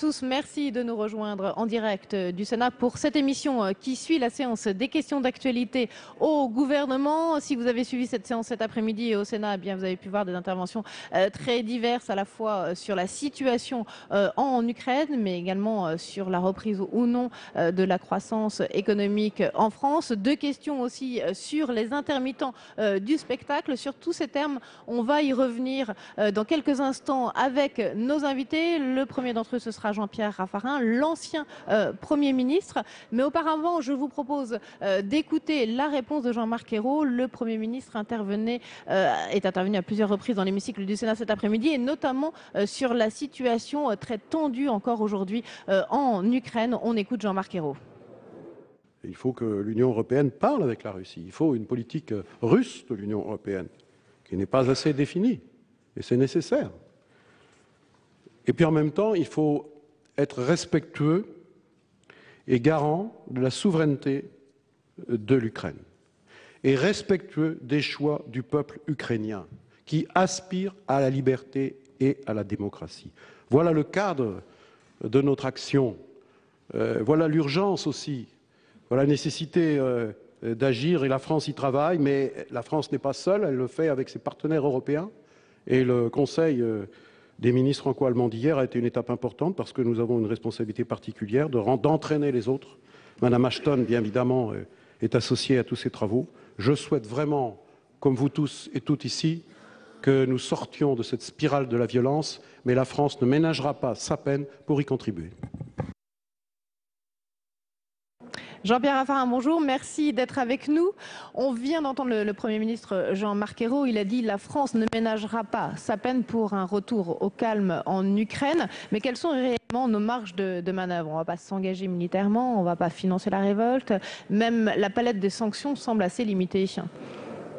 tous, merci de nous rejoindre en direct du Sénat pour cette émission qui suit la séance des questions d'actualité au gouvernement. Si vous avez suivi cette séance cet après-midi au Sénat, eh bien, vous avez pu voir des interventions très diverses, à la fois sur la situation en Ukraine, mais également sur la reprise ou non de la croissance économique en France. Deux questions aussi sur les intermittents du spectacle. Sur tous ces termes, on va y revenir dans quelques instants avec nos invités. Le premier d'entre eux, ce sera Jean-Pierre Raffarin, l'ancien Premier ministre. Mais auparavant, je vous propose d'écouter la réponse de Jean-Marc Ayrault. Le Premier ministre est intervenu à plusieurs reprises dans l'hémicycle du Sénat cet après-midi, et notamment sur la situation très tendue encore aujourd'hui en Ukraine. On écoute Jean-Marc Ayrault. Il faut que l'Union européenne parle avec la Russie. Il faut une politique russe de l'Union européenne qui n'est pas assez définie. Et c'est nécessaire. Et puis en même temps, il faut être respectueux et garant de la souveraineté de l'Ukraine et respectueux des choix du peuple ukrainien qui aspire à la liberté et à la démocratie. Voilà le cadre de notre action. Voilà l'urgence aussi. Voilà la nécessité d'agir, et la France y travaille, mais la France n'est pas seule, elle le fait avec ses partenaires européens. Et le Conseil des ministres franco-allemands d'hier a été une étape importante parce que nous avons une responsabilité particulière d'entraîner les autres. Madame Ashton, bien évidemment, est associée à tous ces travaux. Je souhaite vraiment, comme vous tous et toutes ici, que nous sortions de cette spirale de la violence, mais la France ne ménagera pas sa peine pour y contribuer. Jean-Pierre Raffarin, bonjour, merci d'être avec nous. On vient d'entendre le Premier ministre Jean-Marc Ayrault. Il a dit que la France ne ménagera pas sa peine pour un retour au calme en Ukraine. Mais quelles sont réellement nos marges de manœuvre? On ne va pas s'engager militairement, on ne va pas financer la révolte. Même la palette des sanctions semble assez limitée.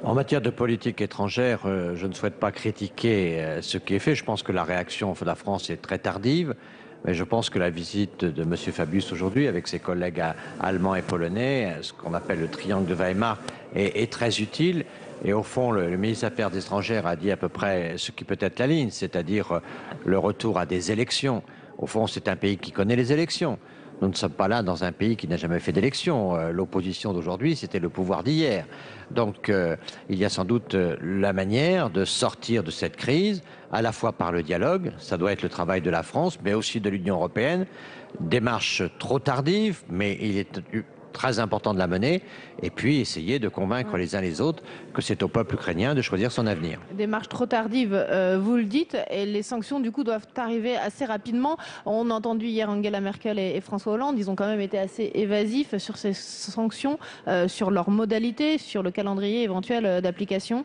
En matière de politique étrangère, je ne souhaite pas critiquer ce qui est fait. Je pense que la réaction de la France est très tardive. Mais je pense que la visite de M. Fabius aujourd'hui, avec ses collègues allemands et polonais, ce qu'on appelle le triangle de Weimar, est très utile. Et au fond, le ministre des Affaires étrangères a dit à peu près ce qui peut être la ligne, c'est-à-dire le retour à des élections. Au fond, c'est un pays qui connaît les élections. Nous ne sommes pas là dans un pays qui n'a jamais fait d'élection. L'opposition d'aujourd'hui, c'était le pouvoir d'hier. Donc, il y a sans doute la manière de sortir de cette crise, à la fois par le dialogue, ça doit être le travail de la France, mais aussi de l'Union européenne. Démarche trop tardive, mais il est très important de la mener, et puis essayer de convaincre les uns les autres que c'est au peuple ukrainien de choisir son avenir. Démarche trop tardive, vous le dites, et les sanctions du coup doivent arriver assez rapidement. On a entendu hier Angela Merkel et François Hollande, ils ont quand même été assez évasifs sur ces sanctions, sur leurs modalités, sur le calendrier éventuel d'application.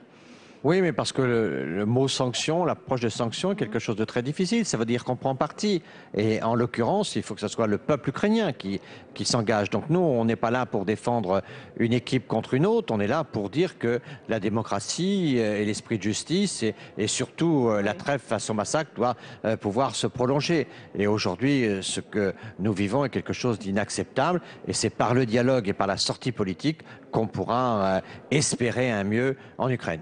Oui, mais parce que le mot sanction, l'approche de sanction est quelque chose de très difficile. Ça veut dire qu'on prend parti. Et en l'occurrence, il faut que ce soit le peuple ukrainien qui s'engage. Donc nous, on n'est pas là pour défendre une équipe contre une autre. On est là pour dire que la démocratie et l'esprit de justice et surtout la trêve face au massacre doit pouvoir se prolonger. Et aujourd'hui, ce que nous vivons est quelque chose d'inacceptable. Et c'est par le dialogue et par la sortie politique qu'on pourra espérer un mieux en Ukraine.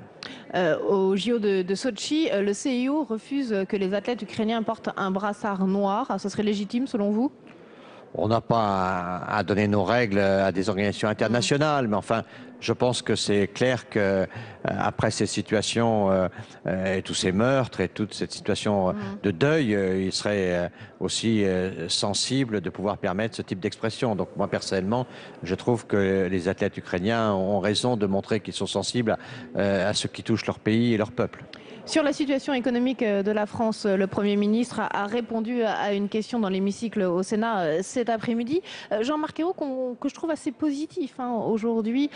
Au JO de Sochi, le CIO refuse que les athlètes ukrainiens portent un brassard noir. Ce serait légitime selon vous? On n'a pas à donner nos règles à des organisations internationales, mais enfin, je pense que c'est clair que après ces situations et tous ces meurtres et toute cette situation de deuil, il serait aussi sensible de pouvoir permettre ce type d'expression. Donc moi personnellement, je trouve que les athlètes ukrainiens ont raison de montrer qu'ils sont sensibles à ce qui touche leur pays et leur peuple. Sur la situation économique de la France, le Premier ministre a répondu à une question dans l'hémicycle au Sénat cet après-midi. Jean-Marc Ayrault, que je trouve assez positif aujourd'hui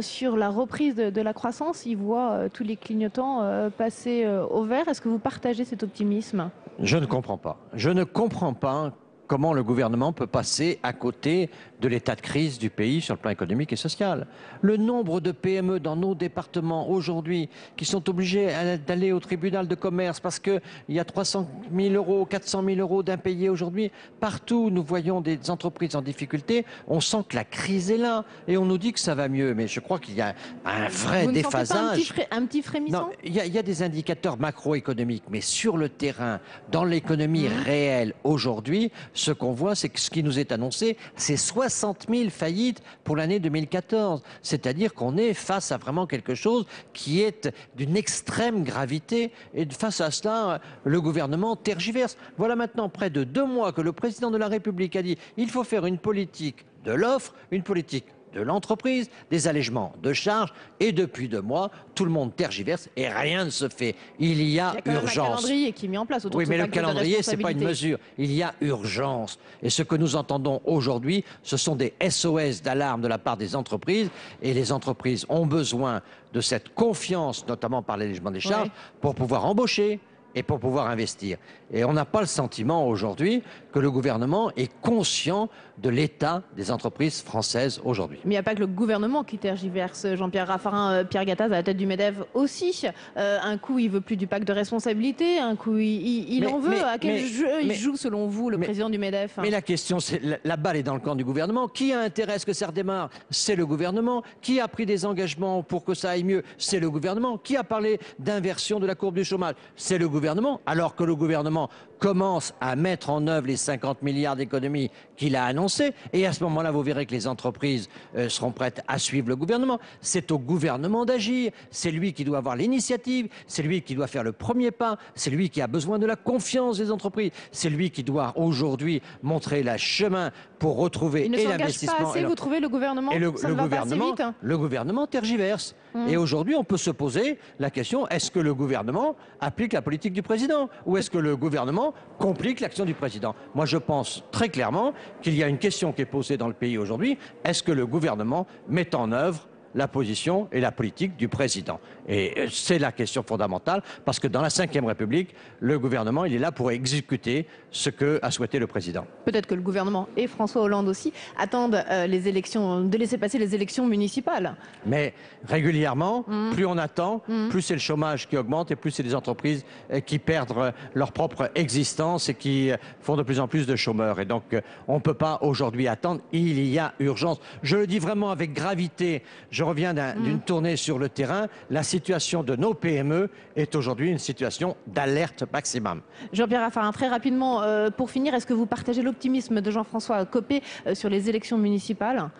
sur la reprise de la croissance, il voit tous les clignotants passer au vert. Est-ce que vous partagez cet optimisme? Je ne comprends pas. Je ne comprends pas comment le gouvernement peut passer à côté de l'état de crise du pays sur le plan économique et social. Le nombre de PME dans nos départements aujourd'hui qui sont obligés d'aller au tribunal de commerce parce qu'il y a 300 000 euros, 400 000 euros d'impayés aujourd'hui. Partout où nous voyons des entreprises en difficulté, on sent que la crise est là et on nous dit que ça va mieux. Mais je crois qu'il y a un vrai déphasage. Un petit frémissant? Non, il y a des indicateurs macroéconomiques, mais sur le terrain, dans l'économie réelle aujourd'hui, ce qu'on voit, c'est que ce qui nous est annoncé, c'est 60 000 faillites pour l'année 2014. C'est-à-dire qu'on est face à vraiment quelque chose qui est d'une extrême gravité. Et face à cela, le gouvernement tergiverse. Voilà maintenant près de 2 mois que le président de la République a dit il faut faire une politique de l'offre, une politique de l'entreprise, des allègements de charges, et depuis 2 mois, tout le monde tergiverse et rien ne se fait. Il y a urgence. Un calendrier qui est mis en place autour oui, de ce mais le pacte de calendrier, c'est pas une responsabilité. mesure. Il y a urgence. Et ce que nous entendons aujourd'hui, ce sont des SOS d'alarme de la part des entreprises. Et les entreprises ont besoin de cette confiance, notamment par l'allègement des charges, pour pouvoir embaucher et pour pouvoir investir. Et on n'a pas le sentiment aujourd'hui que le gouvernement est conscient de l'état des entreprises françaises aujourd'hui. Mais il n'y a pas que le gouvernement qui tergiverse. Jean-Pierre Raffarin, Pierre Gattaz à la tête du MEDEF aussi. Un coup, il veut plus du pacte de responsabilité, un coup, il en veut. À quel jeu il joue, selon vous, le président du MEDEF? Mais la question, c'est la balle est dans le camp du gouvernement. Qui a intérêt à ce que ça redémarre? C'est le gouvernement. Qui a pris des engagements pour que ça aille mieux? C'est le gouvernement. Qui a parlé d'inversion de la courbe du chômage? C'est le gouvernement. Alors que le gouvernement commence à mettre en œuvre les 50 milliards d'économies qu'il a annoncées. Et à ce moment-là, vous verrez que les entreprises seront prêtes à suivre le gouvernement. C'est au gouvernement d'agir. C'est lui qui doit avoir l'initiative. C'est lui qui doit faire le premier pas. C'est lui qui a besoin de la confiance des entreprises. C'est lui qui doit aujourd'hui montrer le chemin pour retrouver il ne l'investissement. Pas assez, vous trouvez, le gouvernement? Ça ne va pas assez vite, hein. Le gouvernement tergiverse. Et aujourd'hui, on peut se poser la question, est-ce que le gouvernement applique la politique du président? Ou est-ce que le gouvernement complique l'action du président? Moi, je pense très clairement qu'il y a une question qui est posée dans le pays aujourd'hui. Est-ce que le gouvernement met en œuvre la position et la politique du président? Et c'est la question fondamentale, parce que dans la Ve République, le gouvernement, il est là pour exécuter ce que a souhaité le président. Peut-être que le gouvernement et François Hollande aussi attendent les élections, de laisser passer les élections municipales. Mais régulièrement, plus on attend, plus c'est le chômage qui augmente et plus c'est des entreprises qui perdent leur propre existence et qui font de plus en plus de chômeurs. Et donc, on ne peut pas aujourd'hui attendre. Il y a urgence. Je le dis vraiment avec gravité. Je reviens d'une tournée sur le terrain. La situation de nos PME est aujourd'hui une situation d'alerte maximum. Jean-Pierre Raffarin, très rapidement, pour finir, est-ce que vous partagez l'optimisme de Jean-François Copé sur les élections municipales?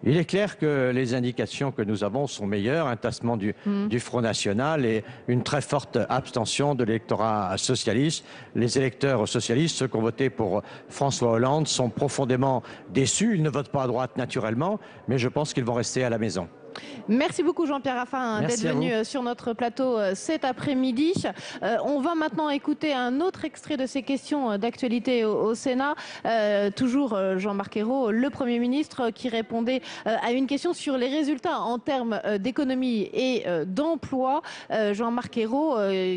Il est clair que les indications que nous avons sont meilleures, un tassement du Front National et une très forte abstention de l'électorat socialiste. Les électeurs socialistes, ceux qui ont voté pour François Hollande, sont profondément déçus. Ils ne votent pas à droite naturellement, mais je pense qu'ils vont rester à la maison. Merci beaucoup Jean-Pierre Raffarin d'être venu sur notre plateau cet après-midi. On va maintenant écouter un autre extrait de ces questions d'actualité au Sénat. Toujours Jean-Marc Ayrault, le Premier ministre, qui répondait à une question sur les résultats en termes d'économie et d'emploi. Jean-Marc Ayrault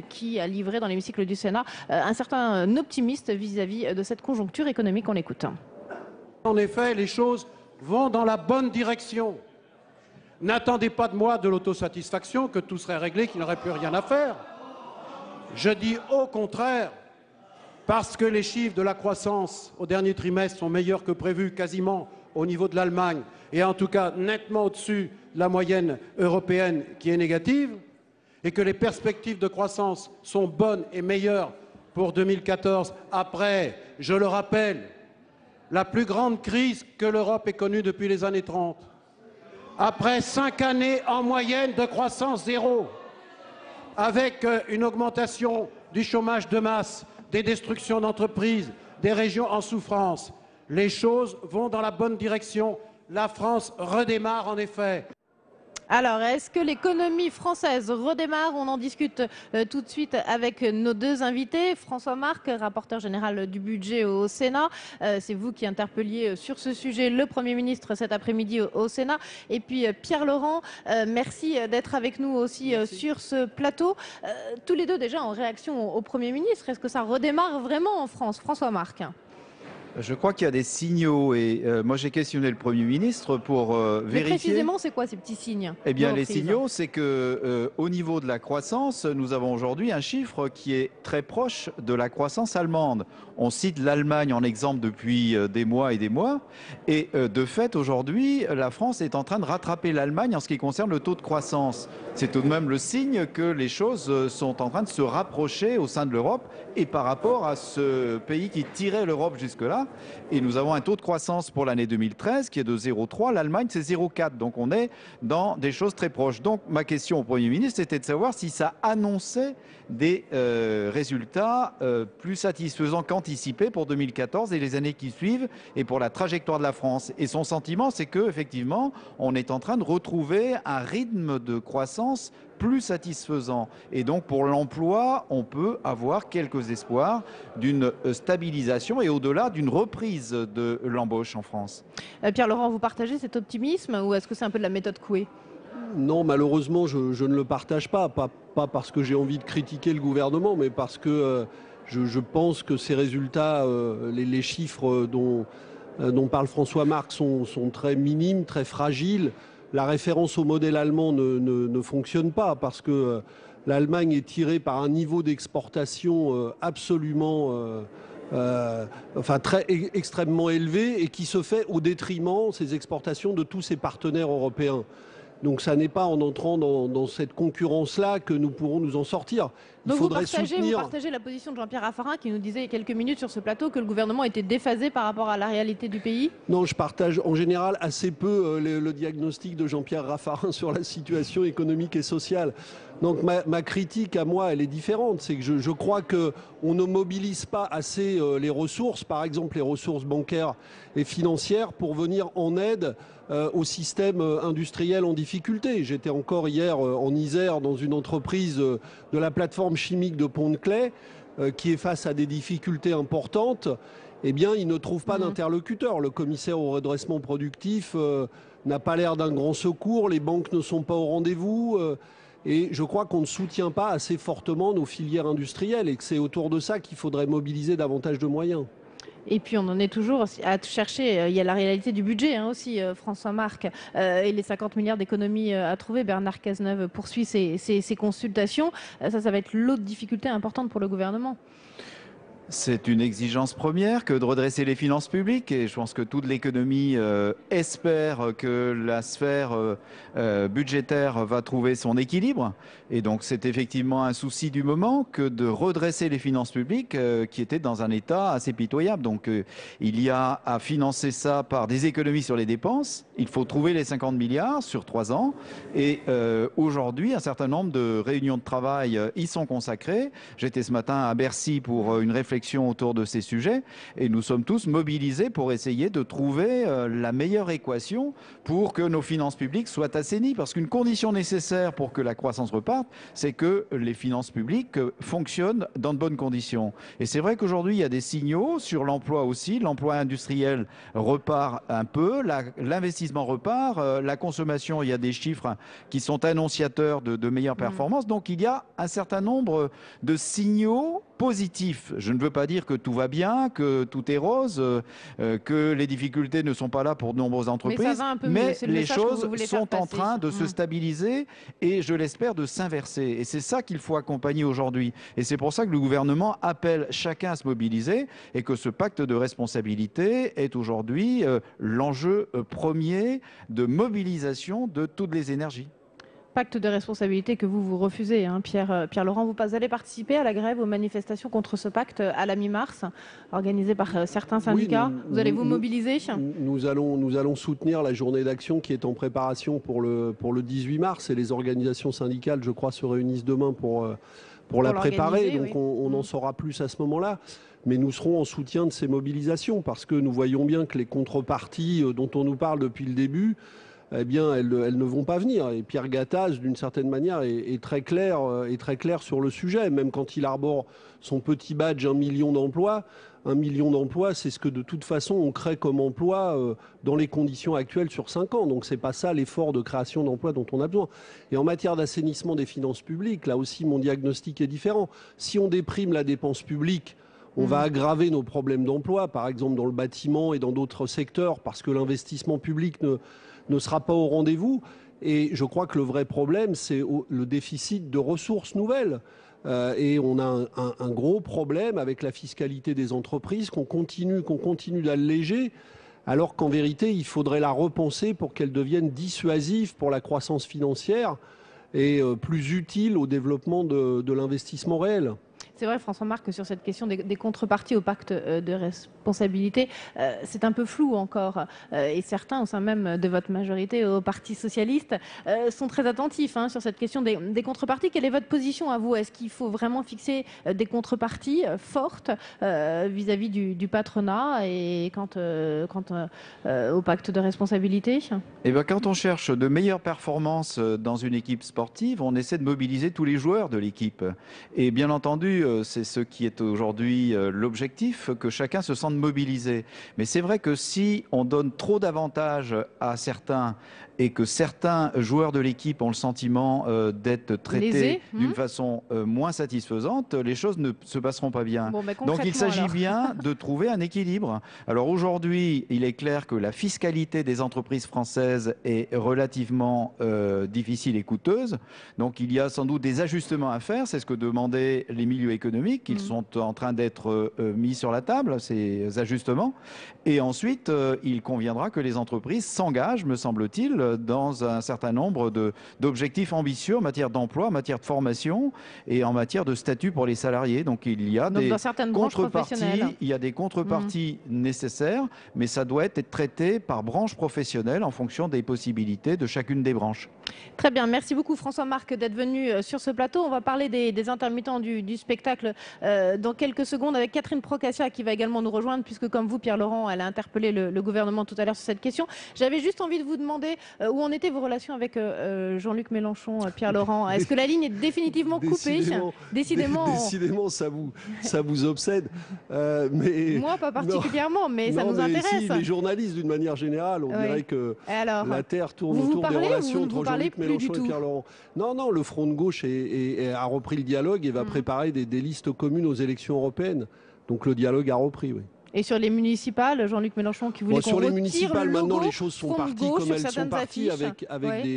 qui a livré dans l'hémicycle du Sénat un certain optimiste vis-à-vis de cette conjoncture économique. On l'écoute. En effet, les choses vont dans la bonne direction. N'attendez pas de moi de l'autosatisfaction, que tout serait réglé, qu'il n'y aurait plus rien à faire. Je dis au contraire, parce que les chiffres de la croissance au dernier trimestre sont meilleurs que prévu, quasiment au niveau de l'Allemagne, et en tout cas nettement au-dessus de la moyenne européenne qui est négative, et que les perspectives de croissance sont bonnes et meilleures pour 2014, après, je le rappelle, la plus grande crise que l'Europe ait connue depuis les années 30. Après 5 années en moyenne de croissance zéro, avec une augmentation du chômage de masse, des destructions d'entreprises, des régions en souffrance, les choses vont dans la bonne direction. La France redémarre en effet. Alors, est-ce que l'économie française redémarre? On en discute tout de suite avec nos deux invités. François Marc, rapporteur général du budget au Sénat. C'est vous qui interpelliez sur ce sujet le Premier ministre cet après-midi au Sénat. Et puis Pierre Laurent, merci d'être avec nous aussi sur ce plateau. Tous les deux déjà en réaction au Premier ministre. Est-ce que ça redémarre vraiment en France? François Marc. Je crois qu'il y a des signaux et moi j'ai questionné le Premier ministre pour Mais vérifier. précisément, c'est quoi ces petits signes Eh bien, de les reprise? signaux, c'est que au niveau de la croissance, nous avons aujourd'hui un chiffre qui est très proche de la croissance allemande. On cite l'Allemagne en exemple depuis des mois et des mois, et de fait, aujourd'hui, la France est en train de rattraper l'Allemagne en ce qui concerne le taux de croissance. C'est tout de même le signe que les choses sont en train de se rapprocher au sein de l'Europe et par rapport à ce pays qui tirait l'Europe jusque-là. Et nous avons un taux de croissance pour l'année 2013 qui est de 0,3. L'Allemagne, c'est 0,4. Donc on est dans des choses très proches. Donc ma question au Premier ministre, c'était de savoir si ça annonçait des résultats plus satisfaisants qu'anticipés pour 2014 et les années qui suivent et pour la trajectoire de la France. Et son sentiment, c'est qu'effectivement, on est en train de retrouver un rythme de croissance plus satisfaisant. Et donc pour l'emploi, on peut avoir quelques espoirs d'une stabilisation et au-delà d'une reprise de l'embauche en France. Pierre-Laurent, vous partagez cet optimisme ou est-ce que c'est un peu de la méthode Coué? Non, malheureusement, je ne le partage pas. Pas parce que j'ai envie de critiquer le gouvernement, mais parce que je pense que ces résultats, les chiffres dont parle François Marc sont très minimes, très fragiles. La référence au modèle allemand ne fonctionne pas parce que l'Allemagne est tirée par un niveau d'exportation absolument extrêmement élevé et qui se fait au détriment, ces exportations, de tous ses partenaires européens. Donc ça n'est pas en entrant dans cette concurrence-là que nous pourrons nous en sortir. Donc vous partagez la position de Jean-Pierre Raffarin qui nous disait il y a quelques minutes sur ce plateau que le gouvernement était déphasé par rapport à la réalité du pays? Non, je partage en général assez peu le diagnostic de Jean-Pierre Raffarin sur la situation économique et sociale. Donc ma critique à moi, elle est différente. C'est que je crois qu'on ne mobilise pas assez les ressources, par exemple les ressources bancaires et financières, pour venir en aide au système industriel en difficulté. J'étais encore hier en Isère dans une entreprise de la plateforme chimique de Pont-de-Claix qui est face à des difficultés importantes. Eh bien, il ne trouve pas d'interlocuteur. Le commissaire au redressement productif n'a pas l'air d'un grand secours. Les banques ne sont pas au rendez-vous. Et je crois qu'on ne soutient pas assez fortement nos filières industrielles et que c'est autour de ça qu'il faudrait mobiliser davantage de moyens. Et puis on en est toujours à chercher, il y a la réalité du budget aussi, François Marc, et les 50 milliards d'économies à trouver. Bernard Cazeneuve poursuit ses consultations. Ça va être l'autre difficulté importante pour le gouvernement. C'est une exigence première que de redresser les finances publiques et je pense que toute l'économie espère que la sphère budgétaire va trouver son équilibre et donc c'est effectivement un souci du moment que de redresser les finances publiques qui étaient dans un état assez pitoyable. Donc il y a à financer ça par des économies sur les dépenses. Il faut trouver les 50 milliards sur 3 ans et aujourd'hui un certain nombre de réunions de travail y sont consacrées. J'étais ce matin à Bercy pour une réflexion autour de ces sujets et nous sommes tous mobilisés pour essayer de trouver la meilleure équation pour que nos finances publiques soient assainies parce qu'une condition nécessaire pour que la croissance reparte, c'est que les finances publiques fonctionnent dans de bonnes conditions. Et c'est vrai qu'aujourd'hui il y a des signaux sur l'emploi aussi, l'emploi industriel repart un peu, l'investissement repart, la consommation, il y a des chiffres qui sont annonciateurs de meilleures performances, donc il y a un certain nombre de signaux positif. Je ne veux pas dire que tout va bien, que tout est rose, que les difficultés ne sont pas là pour de nombreuses entreprises, mais les choses sont en train de se stabiliser et je l'espère de s'inverser. Et c'est ça qu'il faut accompagner aujourd'hui. Et c'est pour ça que le gouvernement appelle chacun à se mobiliser et que ce pacte de responsabilité est aujourd'hui l'enjeu premier de mobilisation de toutes les énergies. Pacte de responsabilité que vous refusez, hein, Pierre-Laurent. Vous allez participer à la grève, aux manifestations contre ce pacte à la mi-mars, organisée par certains syndicats. Oui, vous allez vous mobiliser? Nous allons soutenir la journée d'action qui est en préparation pour le 18 mars et les organisations syndicales, je crois, se réunissent demain pour la préparer. Donc oui. On en saura plus à ce moment-là. Mais nous serons en soutien de ces mobilisations parce que nous voyons bien que les contreparties dont on nous parle depuis le début, eh bien, elles ne vont pas venir. Et Pierre Gattaz, d'une certaine manière, est très clair sur le sujet. Même quand il arbore son petit badge 1 million d'emplois, 1 million d'emplois, c'est ce que de toute façon on crée comme emploi dans les conditions actuelles sur 5 ans. Donc c'est pas ça l'effort de création d'emplois dont on a besoin. Et en matière d'assainissement des finances publiques, là aussi mon diagnostic est différent. Si on déprime la dépense publique, On va aggraver nos problèmes d'emploi, par exemple dans le bâtiment et dans d'autres secteurs, parce que l'investissement public ne sera pas au rendez-vous. Et je crois que le vrai problème, c'est le déficit de ressources nouvelles. Et on a un gros problème avec la fiscalité des entreprises qu'on continue d'alléger, alors qu'en vérité, il faudrait la repenser pour qu'elle devienne dissuasive pour la croissance financière et plus utile au développement de l'investissement réel. C'est vrai, François-Marc, que sur cette question des contreparties au pacte de responsabilité, c'est un peu flou encore. Et certains, au sein même de votre majorité au Parti socialiste, sont très attentifs sur cette question des contreparties. Quelle est votre position à vous? Est-ce qu'il faut vraiment fixer des contreparties fortes vis-à-vis du patronat et quant au pacte de responsabilité? Eh bien, quand on cherche de meilleures performances dans une équipe sportive, on essaie de mobiliser tous les joueurs de l'équipe. Et bien entendu, c'est ce qui est aujourd'hui l'objectif, que chacun se sente mobilisé. Mais c'est vrai que si on donne trop d'avantages à certains et que certains joueurs de l'équipe ont le sentiment d'être traités d'une façon moins satisfaisante, les choses ne se passeront pas bien. Bon, donc il s'agit bien de trouver un équilibre. Alors aujourd'hui, il est clair que la fiscalité des entreprises françaises est relativement difficile et coûteuse. Donc il y a sans doute des ajustements à faire. C'est ce que demandaient les milieux économiques. Ils sont en train d'être mis sur la table, ces ajustements. Et ensuite, il conviendra que les entreprises s'engagent, me semble-t-il, dans un certain nombre d'objectifs ambitieux en matière d'emploi, en matière de formation et en matière de statut pour les salariés. Donc il y a des contreparties, nécessaires, mais ça doit être traité par branche professionnelle en fonction des possibilités de chacune des branches. Très bien, merci beaucoup François-Marc d'être venu sur ce plateau. On va parler des intermittents du spectacle dans quelques secondes avec Catherine Procaccia qui va également nous rejoindre, puisque comme vous, Pierre-Laurent, elle a interpellé le gouvernement tout à l'heure sur cette question. J'avais juste envie de vous demander où en étaient vos relations avec Jean-Luc Mélenchon, Pierre-Laurent. Est-ce que la ligne est définitivement coupée? Décidément, ça vous obsède. Mais moi, pas particulièrement, mais ça nous intéresse. Si, les journalistes, d'une manière générale, on dirait que la Terre tourne autour des relations entre Jean-Luc Mélenchon et Pierre-Laurent. Non, le Front de gauche a repris le dialogue et va préparer des listes communes aux élections européennes. Donc le dialogue a repris, oui. Et sur les municipales, Jean-Luc Mélenchon qui voulait qu'on retire sur les municipales, le logo, maintenant les choses sont parties comme elles sont parties,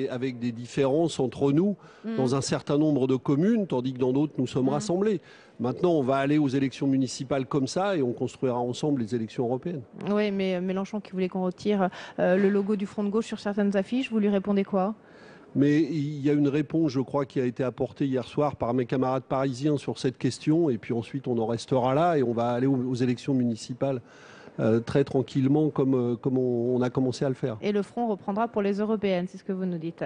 avec des différences entre nous dans un certain nombre de communes, tandis que dans d'autres nous sommes rassemblés. Maintenant, on va aller aux élections municipales comme ça et on construira ensemble les élections européennes. Oui, mais Mélenchon qui voulait qu'on retire le logo du Front de gauche sur certaines affiches, vous lui répondez quoi? Mais il y a une réponse, je crois, qui a été apportée hier soir par mes camarades parisiens sur cette question. Et puis ensuite, on en restera là et on va aller aux élections municipales très tranquillement comme on a commencé à le faire. Et le front reprendra pour les européennes, c'est ce que vous nous dites.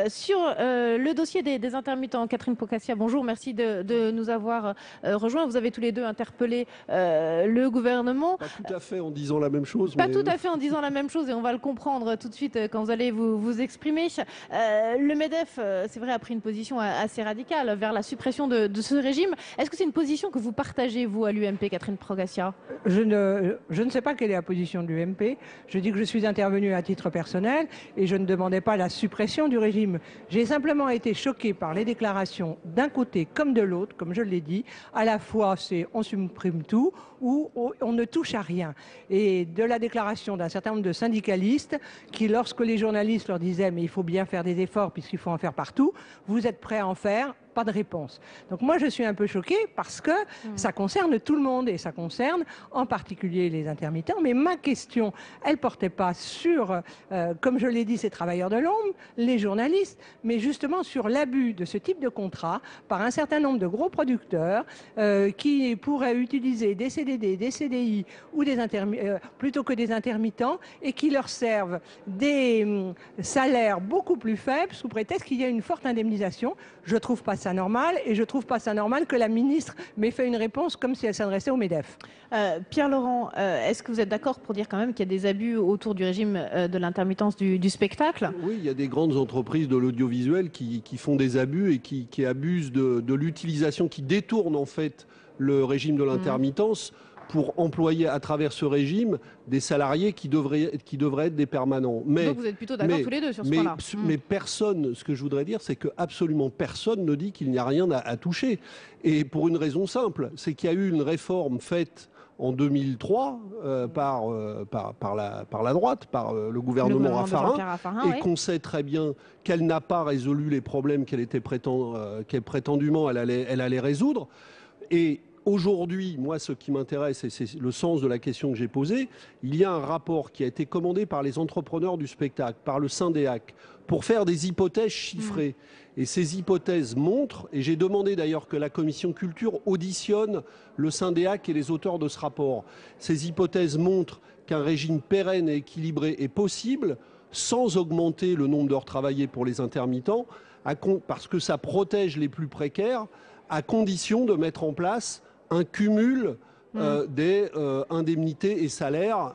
Sur le dossier des intermittents, Catherine Procaccia, bonjour, merci de nous avoir rejoints. Vous avez tous les deux interpellé le gouvernement. Pas tout à fait en disant la même chose. Pas tout à fait en disant la même chose et on va le comprendre tout de suite quand vous allez vous exprimer. Le MEDEF, c'est vrai, a pris une position assez radicale vers la suppression de ce régime. Est-ce que c'est une position que vous partagez, vous, à l'UMP, Catherine Procaccia? Je ne sais pas quelle est la position de l'UMP. Je dis que je suis intervenue à titre personnel et je ne demandais pas la suppression du régime. J'ai simplement été choquée par les déclarations d'un côté comme de l'autre, comme je l'ai dit. À la fois, c'est on supprime tout ou on ne touche à rien. Et de la déclaration d'un certain nombre de syndicalistes qui, lorsque les journalistes leur disaient « mais il faut bien faire des efforts puisqu'il faut en faire partout », vous êtes prêts à en faire ? Pas de réponse. Donc moi, je suis un peu choquée parce que ça concerne tout le monde et ça concerne en particulier les intermittents. Mais ma question, elle portait pas sur, comme je l'ai dit, ces travailleurs de l'ombre, les journalistes, mais justement sur l'abus de ce type de contrat par un certain nombre de gros producteurs qui pourraient utiliser des CDD, des CDI ou plutôt que des intermittents et qui leur servent des salaires beaucoup plus faibles sous prétexte qu'il y a une forte indemnisation. Je trouve pas ça normal et je trouve pas ça normal que la ministre m'ait fait une réponse comme si elle s'adressait au MEDEF. Pierre-Laurent, est-ce que vous êtes d'accord pour dire quand même qu'il y a des abus autour du régime de l'intermittence du spectacle? Oui, il y a des grandes entreprises de l'audiovisuel qui font des abus et qui abusent de l'utilisation, qui détournent en fait le régime de l'intermittence pour employer à travers ce régime des salariés qui devraient être des permanents. Donc vous êtes plutôt d'accord tous les deux sur ce point-là. Mais personne, ce que je voudrais dire, c'est que absolument personne ne dit qu'il n'y a rien à toucher. Et pour une raison simple, c'est qu'il y a eu une réforme faite en 2003 par la droite, par le gouvernement Raffarin, et qu'on sait très bien qu'elle n'a pas résolu les problèmes qu'elle prétendument elle allait résoudre. Et aujourd'hui, moi, ce qui m'intéresse, et c'est le sens de la question que j'ai posée, il y a un rapport qui a été commandé par les entrepreneurs du spectacle, par le Syndéac, pour faire des hypothèses chiffrées. Et ces hypothèses montrent, et j'ai demandé d'ailleurs que la commission culture auditionne le Syndéac et les auteurs de ce rapport, ces hypothèses montrent qu'un régime pérenne et équilibré est possible sans augmenter le nombre d'heures travaillées pour les intermittents, parce que ça protège les plus précaires, à condition de mettre en place un cumul des indemnités et salaires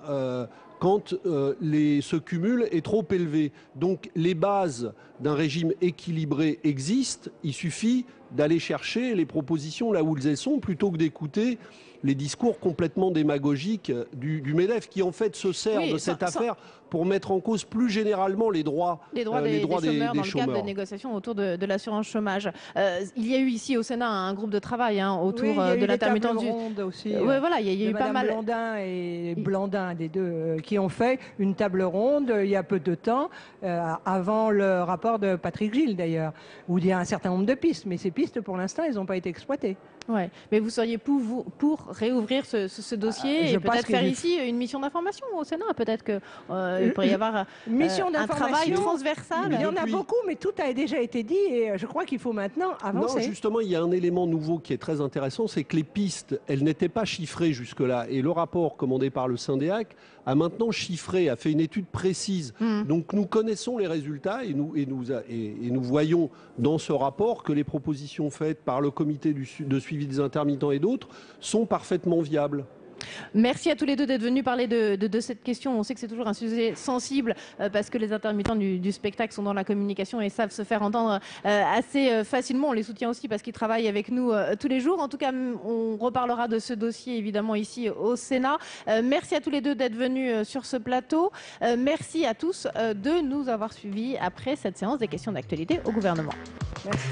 quand ce cumul est trop élevé. Donc les bases d'un régime équilibré existent, il suffit d'aller chercher les propositions là où elles sont plutôt que d'écouter les discours complètement démagogiques du MEDEF qui en fait se sert de cette affaire pour mettre en cause plus généralement les droits des chômeurs dans le cadre des négociations autour de l'assurance chômage. Il y a eu ici au Sénat un groupe de travail autour de l'intermittence du... Oui, voilà, il y a eu pas mal. Blandin et Blandin, des deux, qui ont fait une table ronde il y a peu de temps, avant le rapport de Patrick Gilles d'ailleurs, où il y a un certain nombre de pistes, mais ces pistes pour l'instant elles n'ont pas été exploitées. Ouais. Mais vous seriez pour réouvrir ce dossier et peut-être faire ici une mission d'information au Sénat. Peut-être qu'il pourrait y avoir un travail transversal. Il y en a beaucoup, mais tout a déjà été dit et je crois qu'il faut maintenant avancer. Non, justement, il y a un élément nouveau qui est très intéressant, c'est que les pistes, elles n'étaient pas chiffrées jusque-là. Et le rapport commandé par le Syndéac a maintenant chiffré, a fait une étude précise. Donc nous connaissons les résultats et nous voyons dans ce rapport que les propositions faites par le comité de suivi des intermittents et d'autres sont parfaitement viables. Merci à tous les deux d'être venus parler de cette question. On sait que c'est toujours un sujet sensible parce que les intermittents du spectacle sont dans la communication et savent se faire entendre assez facilement. On les soutient aussi parce qu'ils travaillent avec nous tous les jours. En tout cas, on reparlera de ce dossier évidemment ici au Sénat. Merci à tous les deux d'être venus sur ce plateau. Merci à tous de nous avoir suivis après cette séance des questions d'actualité au gouvernement. Merci.